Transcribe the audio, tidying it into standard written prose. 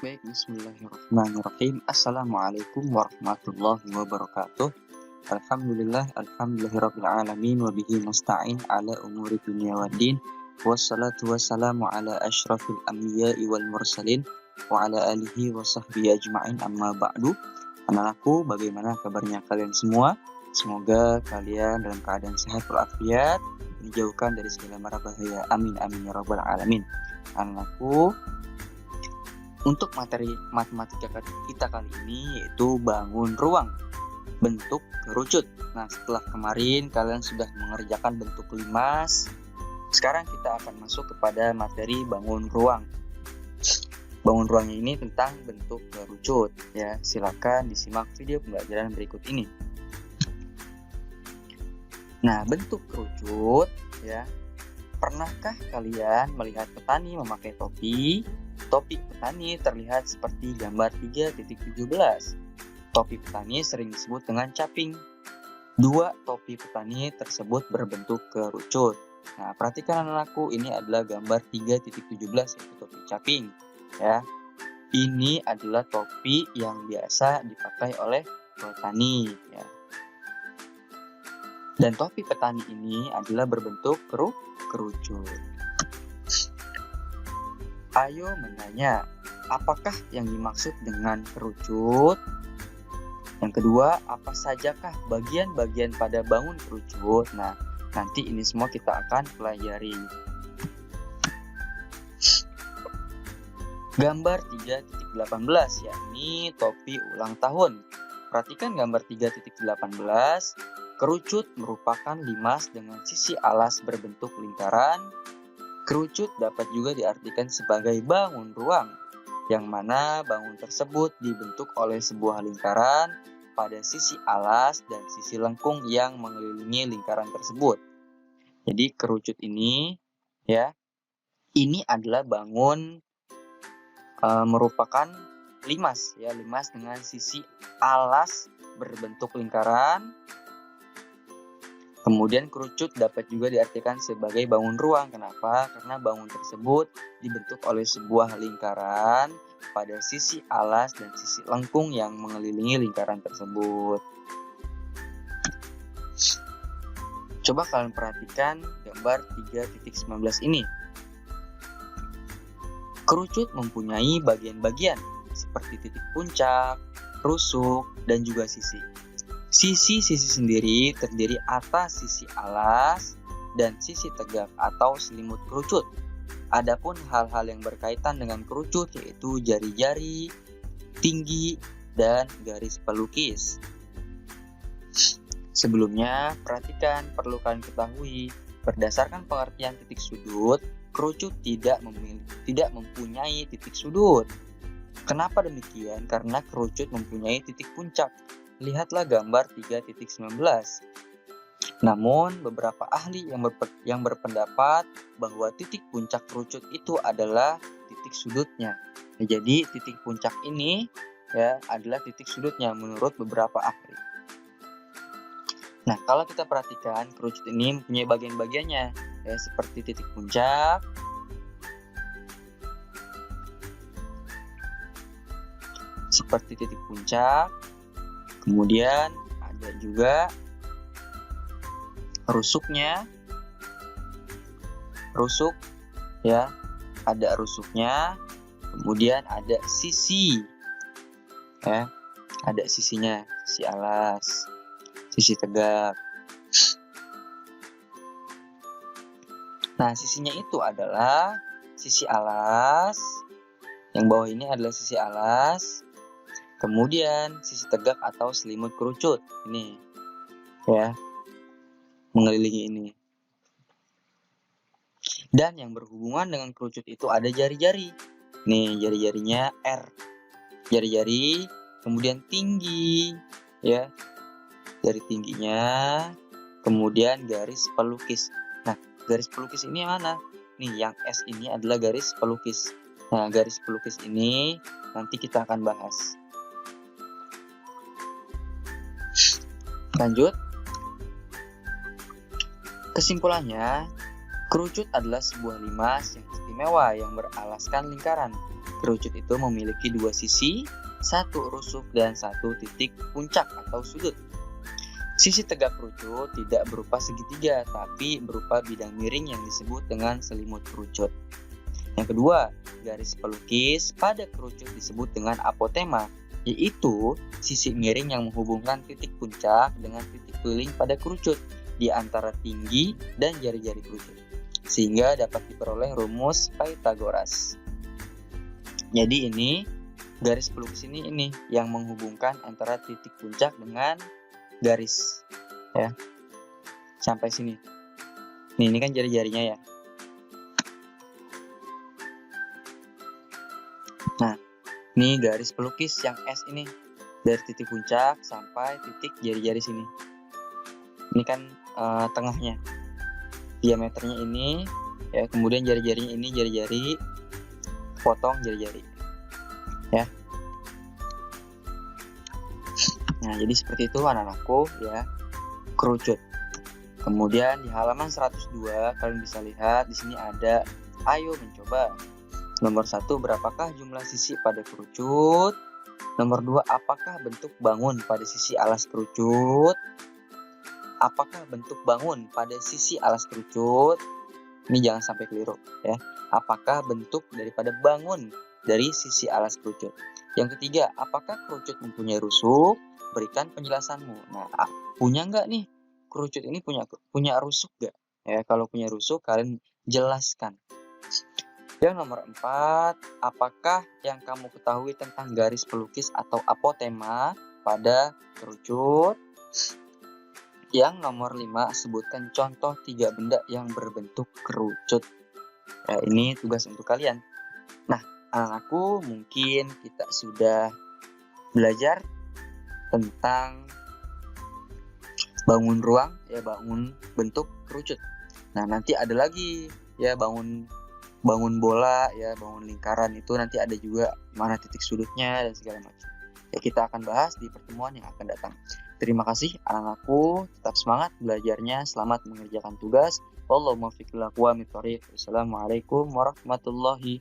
Baik, bismillahirrahmanirrahim. Assalamualaikum warahmatullahi wabarakatuh. Alhamdulillahirabbil alamin wa bihi nasta'in ala umuri dunya waddin. Wassalatu wassalamu ala asyrafil anbiya'i wal mursalin wa ala alihi wa sahbihi ajma'in, amma ba'du. Anak-anakku, bagaimana kabarnya kalian semua? Semoga kalian dalam keadaan sehat walafiat, dijauhkan dari segala mara bahaya. Amin amin ya rabbal alamin. Anak-anakku, untuk materi matematika kita kali ini yaitu bangun ruang bentuk kerucut. Nah, setelah kemarin kalian sudah mengerjakan bentuk limas, sekarang kita akan masuk kepada materi bangun ruang. Bangun ruang ini tentang bentuk kerucut ya. Silakan disimak video pembelajaran berikut ini. Nah, bentuk kerucut ya. Pernahkah kalian melihat petani memakai topi? Topi petani terlihat seperti gambar 3.17. Topi petani sering disebut dengan caping. Dua topi petani tersebut berbentuk kerucut. Nah, perhatikan anak-anakku, ini adalah gambar 3.17 yaitu topi caping ya. Ini adalah topi yang biasa dipakai oleh petani ya. Dan topi petani ini adalah berbentuk kerucut. Ayo menanya, apakah yang dimaksud dengan kerucut? Yang kedua, apa sajakah bagian-bagian pada bangun kerucut? Nah, nanti ini semua kita akan pelajari. Gambar 3.18, yakni topi ulang tahun. Perhatikan gambar 3.18. Kerucut merupakan limas dengan sisi alas berbentuk lingkaran. Kerucut dapat juga diartikan sebagai bangun ruang, yang mana bangun tersebut dibentuk oleh sebuah lingkaran pada sisi alas dan sisi lengkung yang mengelilingi lingkaran tersebut. Jadi kerucut ini ya, ini adalah bangun merupakan limas ya, limas dengan sisi alas berbentuk lingkaran. Kemudian kerucut dapat juga diartikan sebagai bangun ruang. Kenapa? Karena bangun tersebut dibentuk oleh sebuah lingkaran pada sisi alas dan sisi lengkung yang mengelilingi lingkaran tersebut. Coba kalian perhatikan gambar 3.19 ini. Kerucut mempunyai bagian-bagian seperti titik puncak, rusuk, dan juga sisi. Sisi-sisi sendiri terdiri atas sisi alas dan sisi tegak atau selimut kerucut. Adapun hal-hal yang berkaitan dengan kerucut yaitu jari-jari, tinggi, dan garis pelukis. Sebelumnya, perhatikan, perlu kalian ketahui, berdasarkan pengertian titik sudut, kerucut tidak mempunyai titik sudut. Kenapa demikian? Karena kerucut mempunyai titik puncak. Lihatlah gambar 3.19. Namun, beberapa ahli yang berpendapat bahwa titik puncak kerucut itu adalah titik sudutnya. Nah, jadi, titik puncak ini ya adalah titik sudutnya menurut beberapa ahli. Nah, kalau kita perhatikan, kerucut ini mempunyai bagian-bagiannya ya, seperti titik puncak, kemudian ada juga rusuk ya, ada rusuknya, kemudian ada sisi ya, ada sisinya, sisi alas, sisi tegak. Nah, sisinya itu adalah sisi alas, yang bawah ini adalah sisi alas. Kemudian sisi tegak atau selimut kerucut ini ya, mengelilingi ini. Dan yang berhubungan dengan kerucut itu ada jari-jari. Nih, jari-jarinya R. Jari-jari, kemudian tinggi ya. Jari tingginya, kemudian garis pelukis. Nah, garis pelukis ini mana? Nih, yang S ini adalah garis pelukis. Nah, garis pelukis ini nanti kita akan bahas. Lanjut. Kesimpulannya, kerucut adalah sebuah limas yang istimewa yang beralaskan lingkaran. Kerucut itu memiliki dua sisi, satu rusuk dan satu titik puncak atau sudut. Sisi tegak kerucut tidak berupa segitiga, tapi berupa bidang miring yang disebut dengan selimut kerucut. Yang kedua, garis pelukis pada kerucut disebut dengan apotema, yaitu sisi miring yang menghubungkan titik puncak dengan titik keliling pada kerucut di antara tinggi dan jari-jari kerucut, sehingga dapat diperoleh rumus Pythagoras. Jadi ini garis pelukis ini yang menghubungkan antara titik puncak dengan garis, ya, sampai sini. Ini kan jari-jarinya ya. Nah, ini garis pelukis yang S ini dari titik puncak sampai titik jari-jari sini. Ini kan tengahnya, diameternya ini, ya. Kemudian jari-jarinya ini jari-jari, potong jari-jari, ya. Nah, jadi seperti itu anak-anakku, ya, kerucut. Kemudian di halaman 102 kalian bisa lihat di sini ada ayo mencoba. Nomor 1, berapakah jumlah sisi pada kerucut? Nomor 2, apakah bentuk bangun pada sisi alas kerucut? Apakah bentuk bangun pada sisi alas kerucut? Ini jangan sampai keliru, ya. Apakah bentuk daripada bangun dari sisi alas kerucut? Yang ketiga, apakah kerucut mempunyai rusuk? Berikan penjelasanmu. Nah, punya nggak nih kerucut ini punya rusuk nggak? Ya, kalau punya rusuk kalian jelaskan. Yang nomor 4, apakah yang kamu ketahui tentang garis pelukis atau apotema pada kerucut? Yang nomor 5, sebutkan contoh 3 benda yang berbentuk kerucut. Ya, ini tugas untuk kalian. Nah, anak-anakku, mungkin kita sudah belajar tentang bangun ruang, ya, bangun bentuk kerucut. Nah, nanti ada lagi, ya, bangun bola, ya, bangun lingkaran, itu nanti ada juga mana titik sudutnya dan segala macam. Ya, kita akan bahas di pertemuan yang akan datang. Terima kasih anak-anakku, tetap semangat belajarnya, selamat mengerjakan tugas. Wallahu muwaffiq ila aqwamit thoriq. Wassalamualaikum warahmatullahi